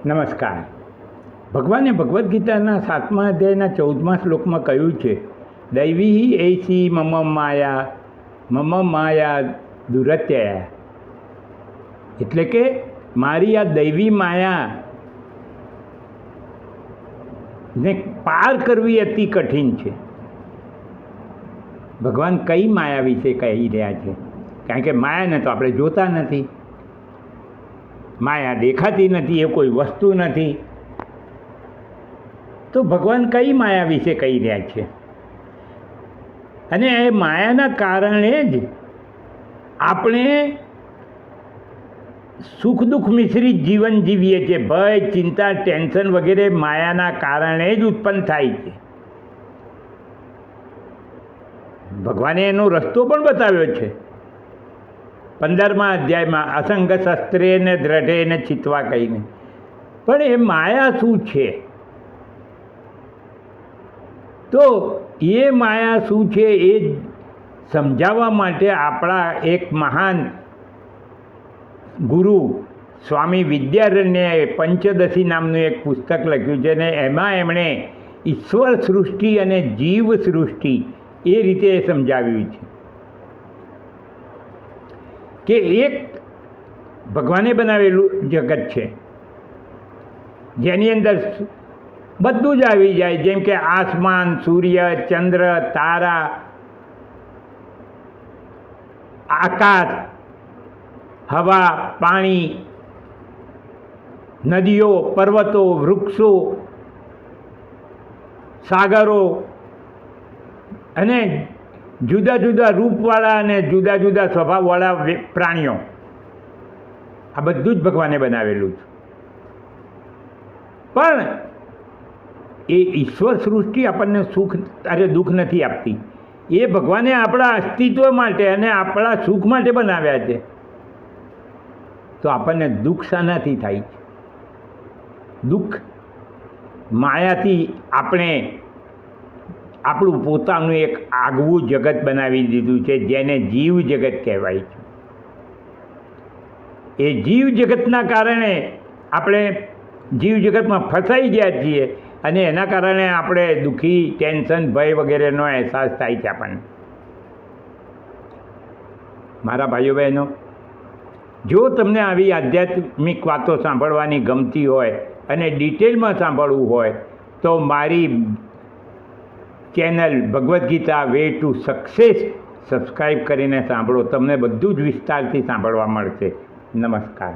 નમસ્કાર. ભગવાને ભગવદ્ ગીતાના 7મા અધ્યાયના 14મા શ્લોકમાં કહ્યું છે, દૈવી એસી મમ માયા દુરત્યયા. એટલે કે મારી આ દૈવી માયા ને પાર કરવી અતિ કઠિન છે. ભગવાન કઈ માયા વિશે કહી રહ્યા છે? કારણ કે માયાને તો આપણે જોતા નથી, માયા દેખાતી નથી, એ કોઈ વસ્તુ નથી. તો ભગવાન કઈ માયા વિશે કહી રહ્યા છે? અને એ માયાના કારણે જ આપણે સુખ દુઃખ મિશ્રિત જીવન જીવીએ છીએ. ભય, ચિંતા, ટેન્શન વગેરે માયાના કારણે જ ઉત્પન્ન થાય છે. ભગવાને એનો રસ્તો પણ બતાવ્યો છે 15મા અધ્યાયમાં, અસંગ શસ્ત્રે ને દ્રઢે ને ચિત્વા કહીને. પણ એ માયા શું છે? તો એ માયા શું છે એ સમજાવવા માટે આપણા એક મહાન ગુરુ સ્વામી વિદ્યારણ્યએ પંચદશી નામનું એક પુસ્તક લખ્યું છે, અને એમાં એમણે ઈશ્વર સૃષ્ટિ અને જીવ સૃષ્ટિ એ રીતે સમજાવ્યું છે કે એક ભગવાને બનાવેલું જગત છે જેની અંદર બધું જ આવી જાય, જેમ કે આસમાન, સૂર્ય, ચંદ્ર, તારા, આકાશ, હવા, પાણી, નદીઓ, પર્વતો, વૃક્ષો, સાગરો અને જુદા જુદા રૂપવાળા અને જુદા જુદા સ્વભાવવાળા પ્રાણીઓ. આ બધું જ ભગવાને બનાવેલું છે. પણ એ ઈશ્વર સૃષ્ટિ આપણને સુખ અરે દુઃખ નથી આપતી. એ ભગવાને આપણા અસ્તિત્વ માટે અને આપણા સુખ માટે બનાવ્યા છે. તો આપણને દુઃખ શાનાથી થાય છે? દુઃખ માયાથી આપણે આપણું પોતાનું એક આગવું જગત બનાવી દીધું છે, જેને જીવ જગત કહેવાય છે. એ જીવ જગતના કારણે આપણે જીવ જગતમાં ફસાઈ ગયા છીએ, અને એના કારણે આપણે દુઃખી, ટેન્શન, ભય વગેરેનો અહેસાસ થાય છે આપણને. મારા ભાઈઓ બહેનો, જો તમને આવી આધ્યાત્મિક વાતો સાંભળવાની ગમતી હોય અને ડિટેલમાં સાંભળવું હોય તો મારી channel Bhagavad Gita way to success subscribe કરીને સાંભળો. તમને બધું જ વિસ્તારથી સાંભળવા મળશે. નમસ્કાર.